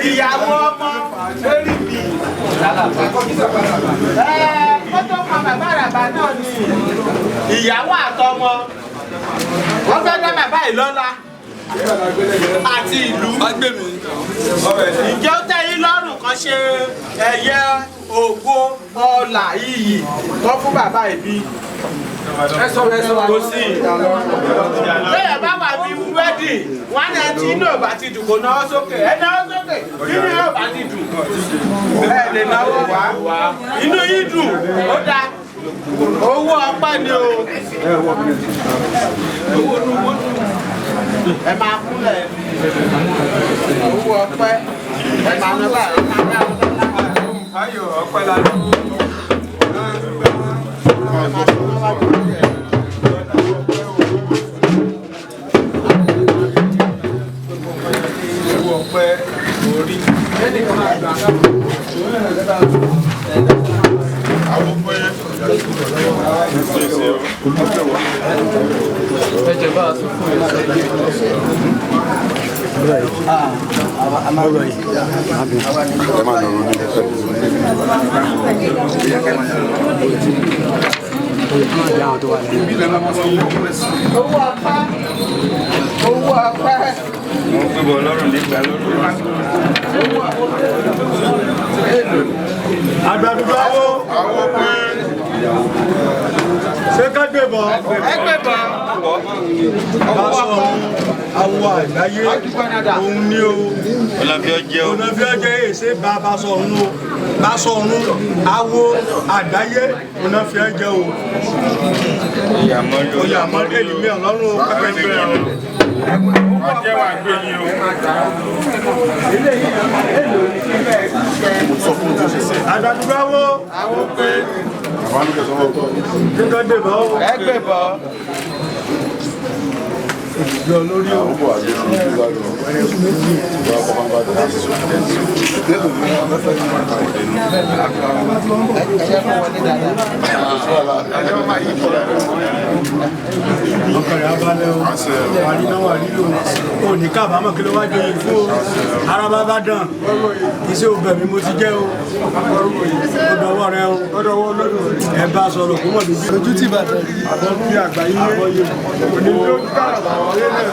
ìyàwó ọmọ lórí mi kótó kan bàbá àràbà náà ni ìyàwó àtọmọ wọ́n fẹ́ dá bàbá ìlọ́lá àti ìlú ìjẹ́ ó tẹ́ yín lọ́rùn kan ṣe ẹ̀yẹ ògo ọlà iyì wọ́n fún bàbá ìbí kò sí bẹ́ẹ̀ bá wà bí wẹ́dì wọ́n á ti inú ọ̀bà ti dùn kò náwó sókè ẹ náwó sókè inú ọ̀bà ti dùn ẹ lè náwó wá inú yín dùn ó dá owó ọpẹ́ ni o ẹ máa kúnlẹ̀ owó ọpẹ́ ẹ máa lọ bá ayọ̀ ọpẹ́ lánàá. Owó apá. Wọ́n gbé bọ̀ lọ́rùn nígbà lọ́rùn. Àgbàdúgbò àwọn pé ṣé ká gbé bọ̀? Ẹ gbé bọ̀. Àwọn àgbáyé òun ní o. Olùfíọ́jẹ́ èsè bá bá sọ̀run o. Bá sọ̀run àwo àgbáyé olùfíọ́jẹ́ o. Oyàmọ́lé ìlú mi ọlọ́run o pẹ́pẹ́ nígbà o. Ọjẹ́ wà gbé yín o. Àgbàdúgbò àwọn pé kíkọ́ dèbọ̀ o. Ẹgbẹ́ bọ̀. Ìjọ lórí ọ̀pọ̀ àjẹ́sí ìgbàlọ́ méjì ìwà ọkọ̀ bá dá sí ọkọ̀rẹ̀ abálẹ̀ o wà ní náwà nílò o ní kábàámọ̀ kí ló wá jẹ́ ìfún o ara bá bá dàn iṣẹ́ òbẹ̀ mi mo ti jẹ́ o ọdọ̀wọ́ rẹ o ẹ bá sọ̀rọ̀ kó mọ̀ lójú ojú tí bàtà àwọn bí àgbáyé àbọ̀yé òní ló káràbà ọ̀rẹ́ náà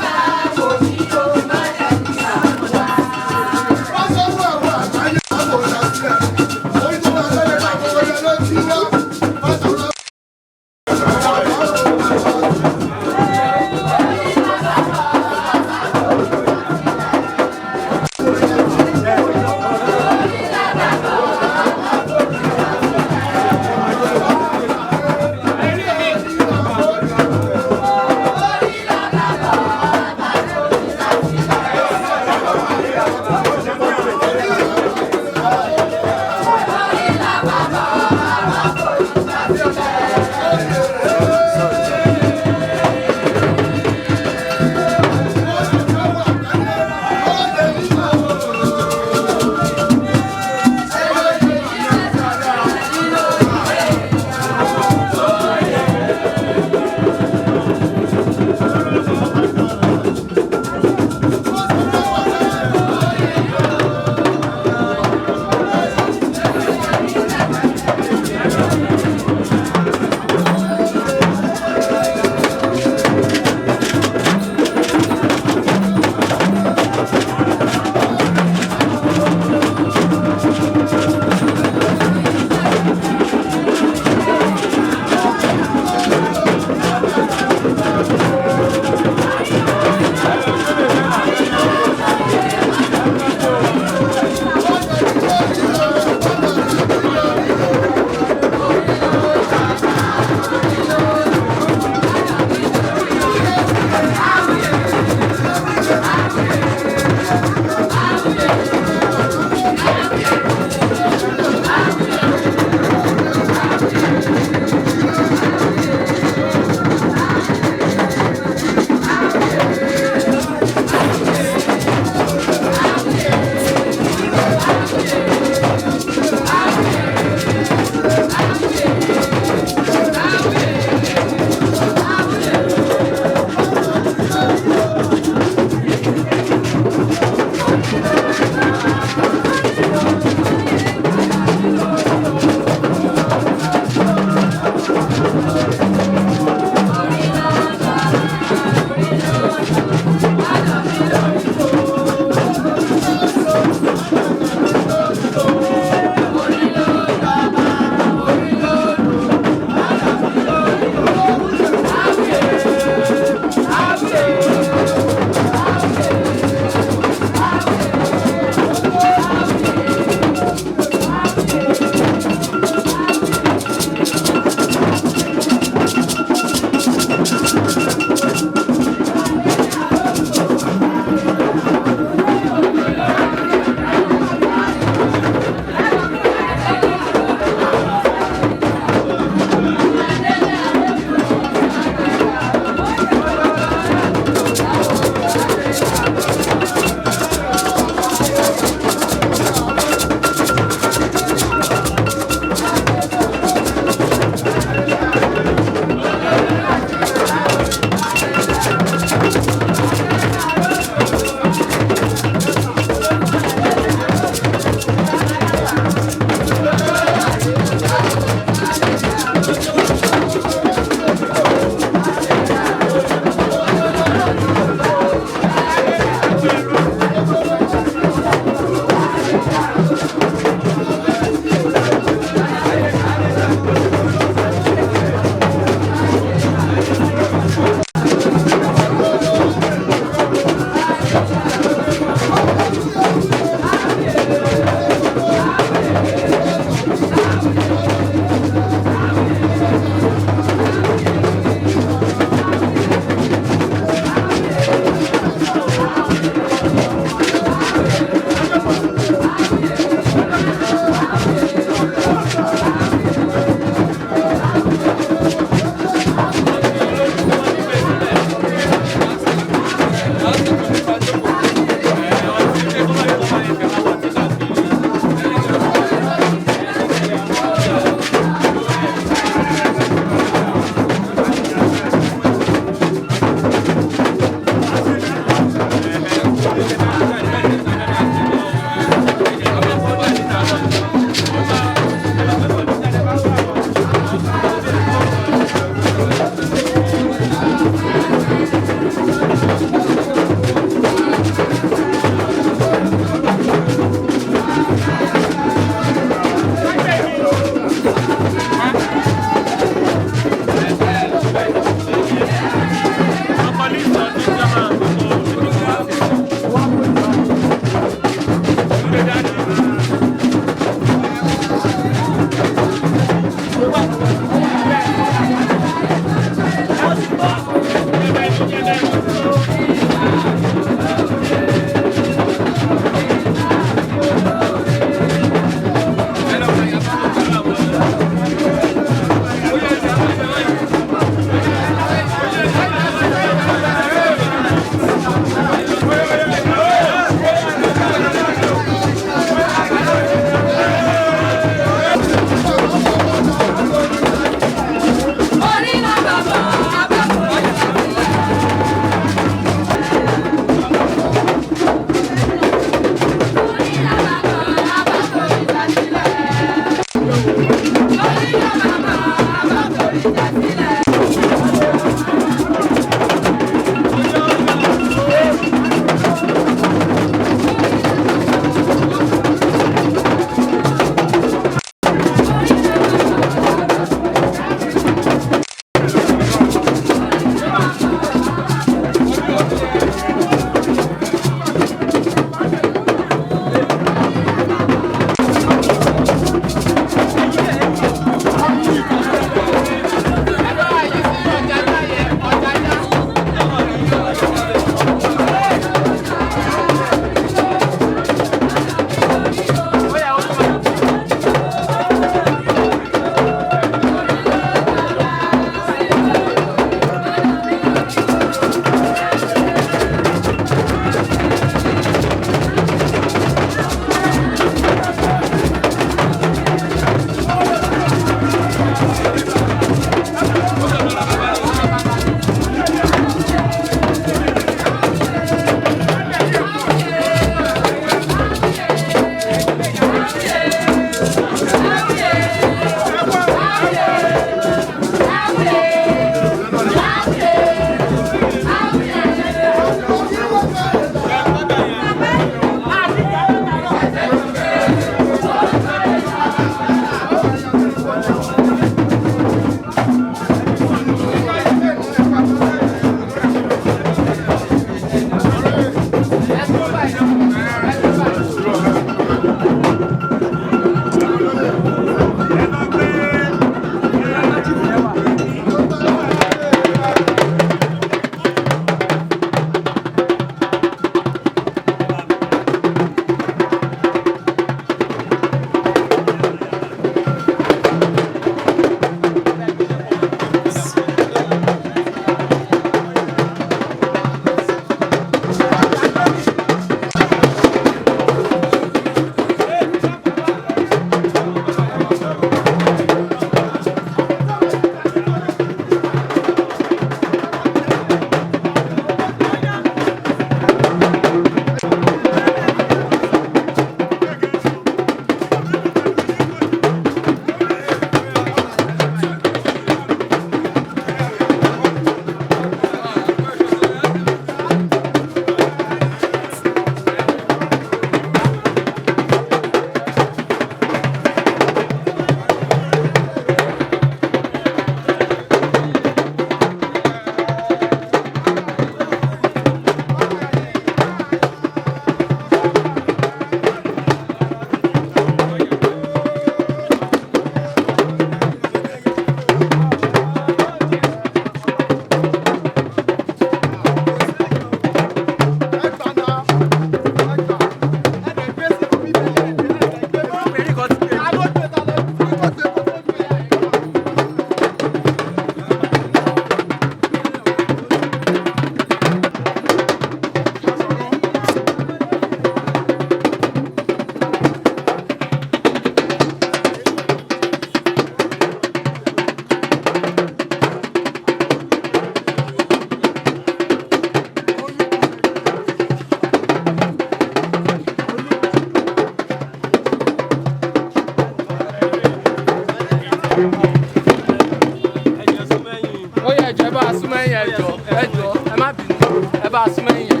bá a súnmọ́ yẹn.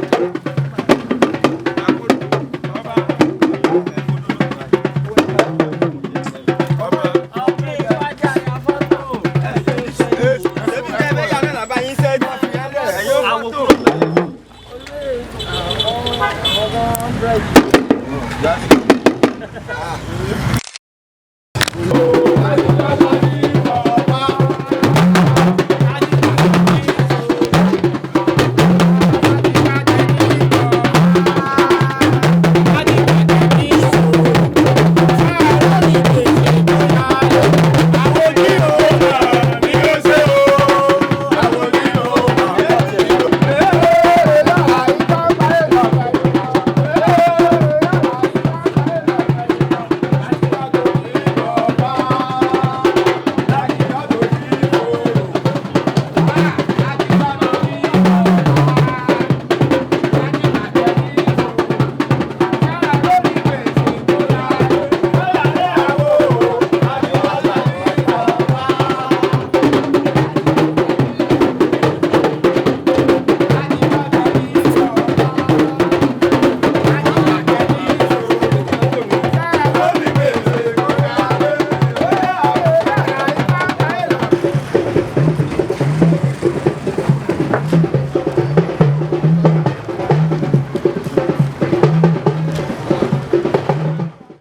Àwọn